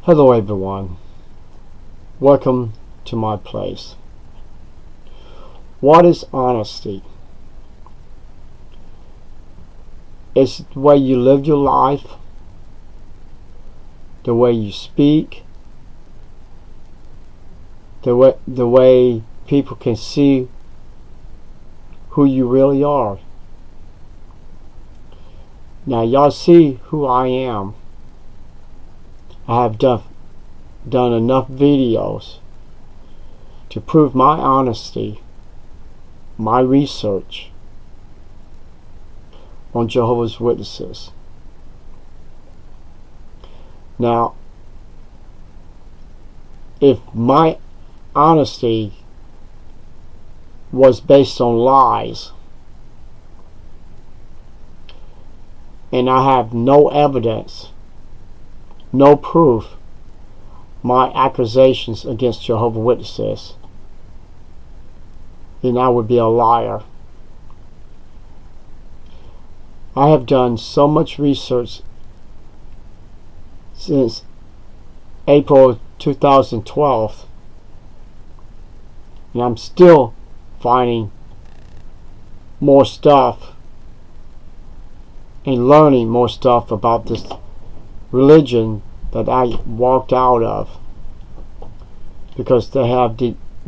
Hello everyone, welcome to my place. What is honesty? It's the way you live your life, the way you speak, the way people can see who you really are. Now y'all see who I am. I have done enough videos to prove my honesty, my research on Jehovah's Witnesses. Now, if my honesty was based on lies, and I have no evidence, no proof, my accusations against Jehovah's Witnesses, then I would be a liar. I have done so much research since April 2012, and I'm still finding more stuff and learning more stuff about this religion that I walked out of, because they have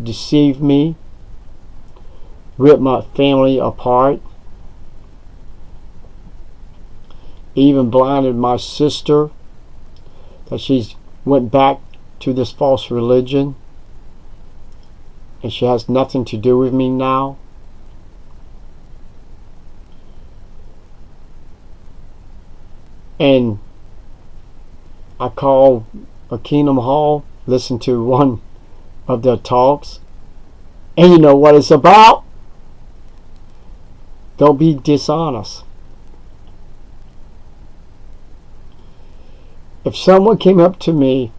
deceived me, ripped my family apart, even blinded my sister, that she's went back to this false religion and she has nothing to do with me now. And I called a Kingdom Hall, listened to one of their talks, and you know what it's about? Don't be dishonest. If someone came up to me,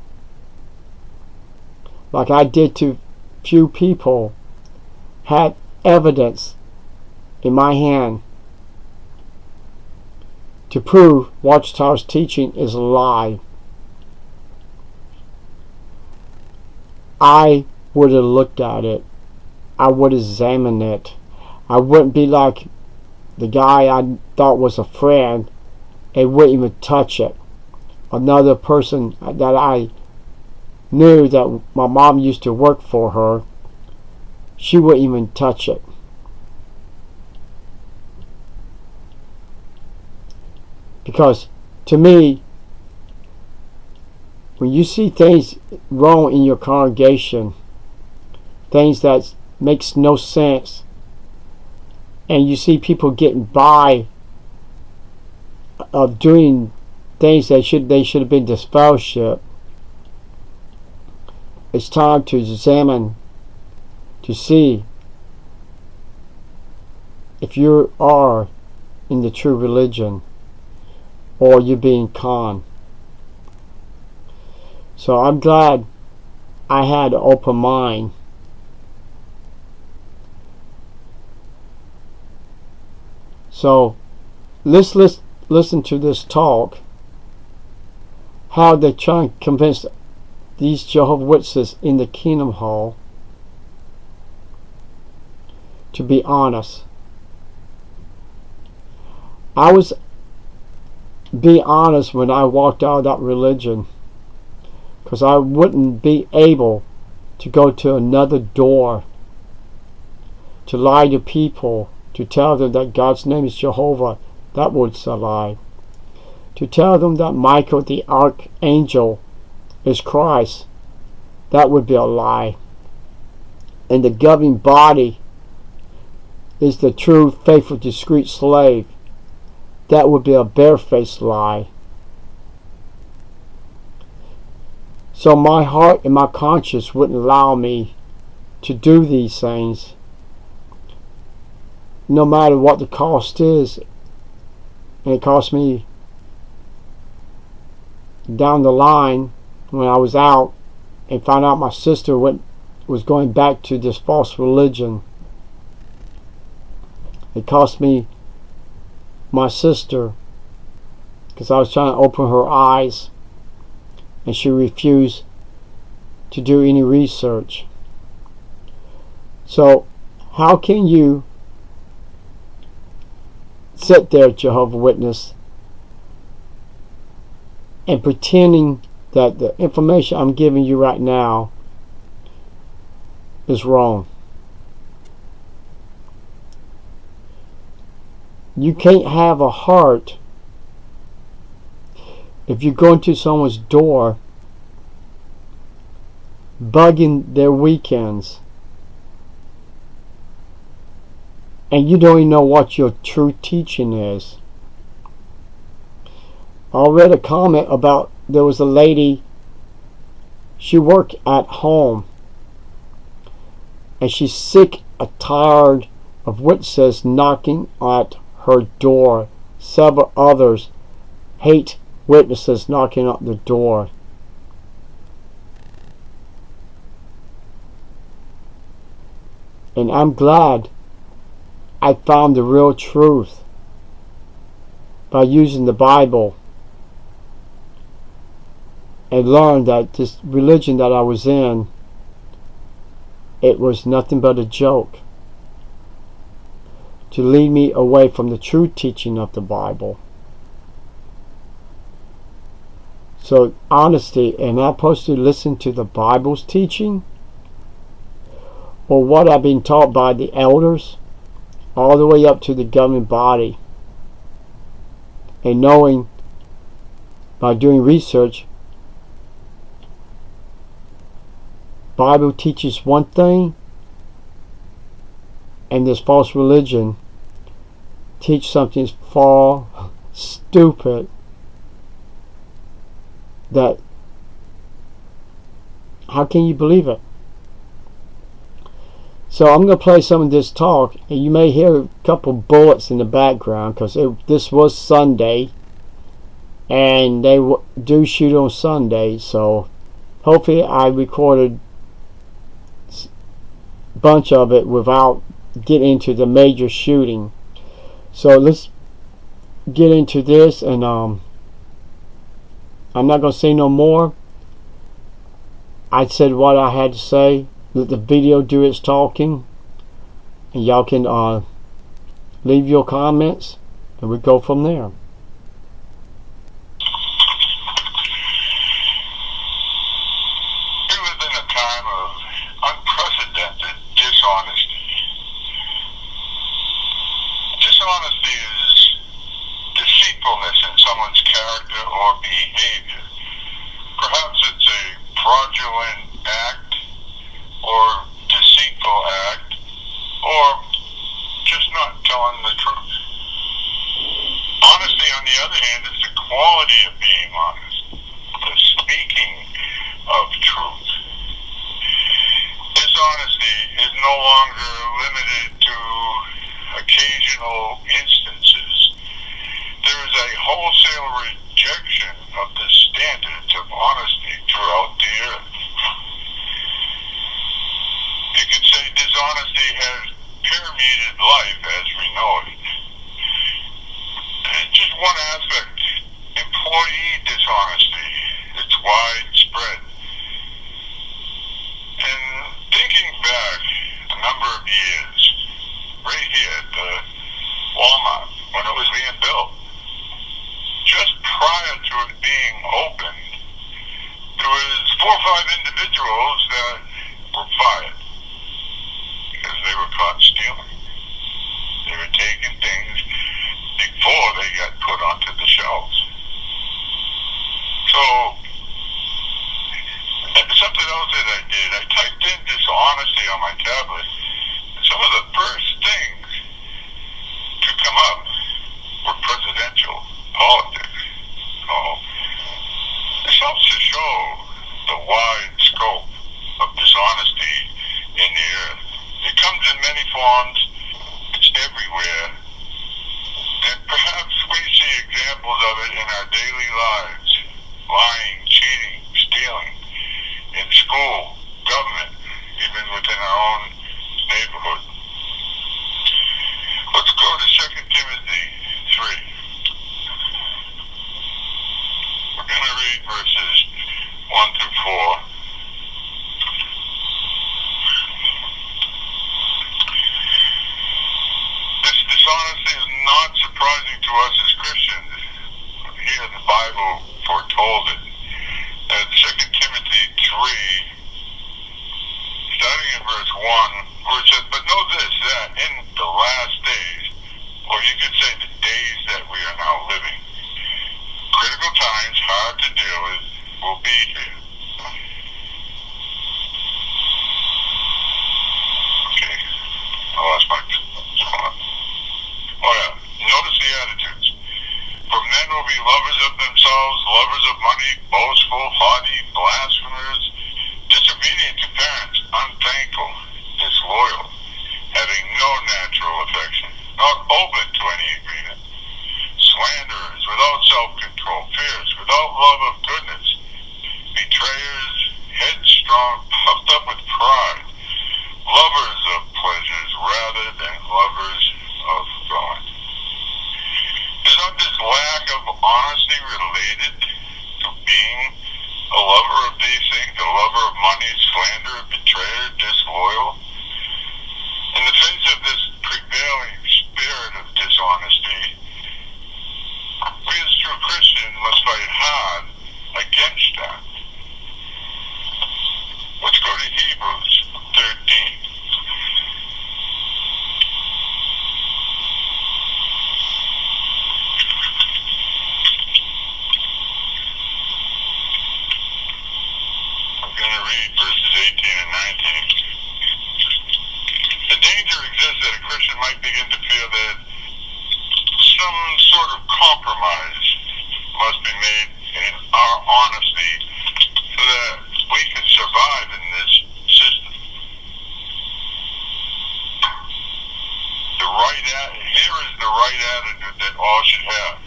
like I did to few people, had evidence in my hand to prove Watchtower's teaching is a lie, I would have looked at it. I would examine it. I wouldn't be like the guy I thought was a friend and wouldn't even touch it. Another person that I knew that my mom used to work for her, she wouldn't even touch it. Because to me, when you see things wrong in your congregation, things that makes no sense, and you see people getting by of doing things that they should have been disfellowship, it's time to examine to see if you are in the true religion or you're being conned. So I'm glad I had an open mind. So let's listen to this talk, how they try and convince these Jehovah's Witnesses in the Kingdom Hall to be honest. I was being honest when I walked out of that religion, because I wouldn't be able to go to another door to lie to people, to tell them that God's name is Jehovah. That was a lie. To tell them that Michael the Archangel is Christ, that would be a lie. And the governing body is the true, faithful, discreet slave, that would be a barefaced lie. So my heart and my conscience wouldn't allow me to do these things, no matter what the cost is. And it cost me down the line when I was out and found out my sister was going back to this false religion. It cost me my sister, because I was trying to open her eyes and she refused to do any research. So how can you sit there, Jehovah's Witness, and pretending that the information I'm giving you right now is wrong? You can't have a heart if you go into someone's door bugging their weekends and you don't even know what your true teaching is. I read a comment about there was a lady, she worked at home and she's sick or tired of witnesses knocking at her door. Several others hate witnesses knocking at the door. And I'm glad I found the real truth by using the Bible and learned that this religion that I was in, it was nothing but a joke to lead me away from the true teaching of the Bible. So honesty, am I supposed to listen to the Bible's teaching or what I've been taught by the elders all the way up to the governing body, and knowing by doing research Bible teaches one thing and this false religion teach something far stupid that how can you believe it? So I'm going to play some of this talk, and you may hear a couple bullets in the background because this was Sunday, and they do shoot on Sunday. So hopefully I recorded a bunch of it without getting into the major shooting. So let's get into this, and I'm not going to say no more. I said what I had to say. Let the video do its talking, and y'all can leave your comments, and we go from there. We live in a time of unprecedented dishonesty. Dishonesty is deceitfulness in someone's character or behavior. Perhaps it's a fraudulent act, or deceitful act, or just not telling the truth. Honesty, on the other hand, is the quality of being honest, the speaking of truth. Dishonesty is no longer limited to occasional instances. There is a wholesale rejection of the standards of honesty throughout the earth. You could say dishonesty has permeated life as we know it. And just one aspect, employee dishonesty, it's widespread. And thinking back a number of years, right here at the Walmart, when it was being built, just prior to it being opened, there was 4 or 5 individuals that were fired because they were caught stealing. They were taking things before they got put onto the shelves. So, something else that I did, I typed in dishonesty on my tablet, and some of the first things to come up were presidential politics. So, this helps to show the wide scope of dishonesty in the earth. It comes in many forms, it's everywhere, and perhaps we see examples of it in our daily lives: lying, cheating, stealing, in school, government, even within our own neighborhood. Let's go to 2 Timothy 3. We're going to read verses starting in verse 1, where it says, "But know this, that in the last days," or you could say the days that we are now living, critical times, hard to deal with, will be here. Okay, I lost my spot. Oh yeah, notice the attitudes. "For men will be lovers of themselves, lovers of money, boastful, haughty, blasphemers, disobedient to parents, unthankful, disloyal, having no natural affection, not open to any agreement, slanderers, without self-control, fierce, without love of goodness, betrayers, headstrong, puffed up with pride, lovers of pleasures rather than lovers of God." Is not this lack of honesty related to being a lover of these things, a lover of money, slander, betrayer, disloyal? In the face of this prevailing spirit of dishonesty, we as true Christians must fight hard against that. Let's go to Hebrews 13. I'm going to read verses 18 and 19. "The danger exists that a Christian might begin to feel that some sort of compromise must be made in our honesty so that we can survive in this system. Here is the right attitude that all should have.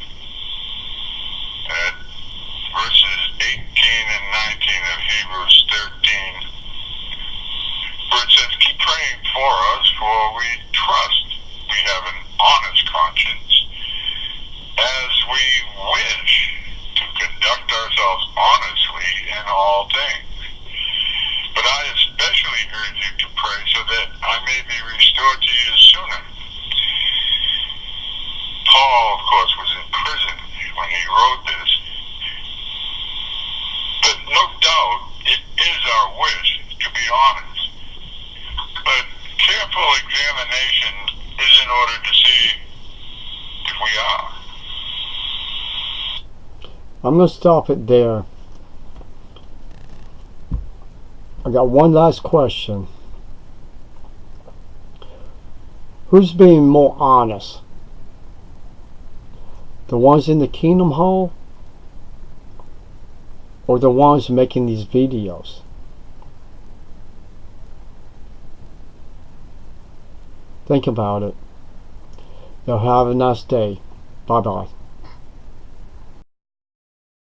At verses 18 and 19 of Hebrews 13, where it says, "Keep praying for us, for we trust we have an honest conscience, as we wish to conduct ourselves honestly in all things. But I especially urge you to pray so that I may be restored to you sooner." Paul, of course, was in prison when he wrote this. But no doubt, it is our wish to be honest. But careful examination is in order to see if we are. I'm going to stop it there. I got one last question. Who's being more honest? The ones in the Kingdom Hall? Or the ones making these videos? Think about it. Y'all have a nice day. Bye-bye.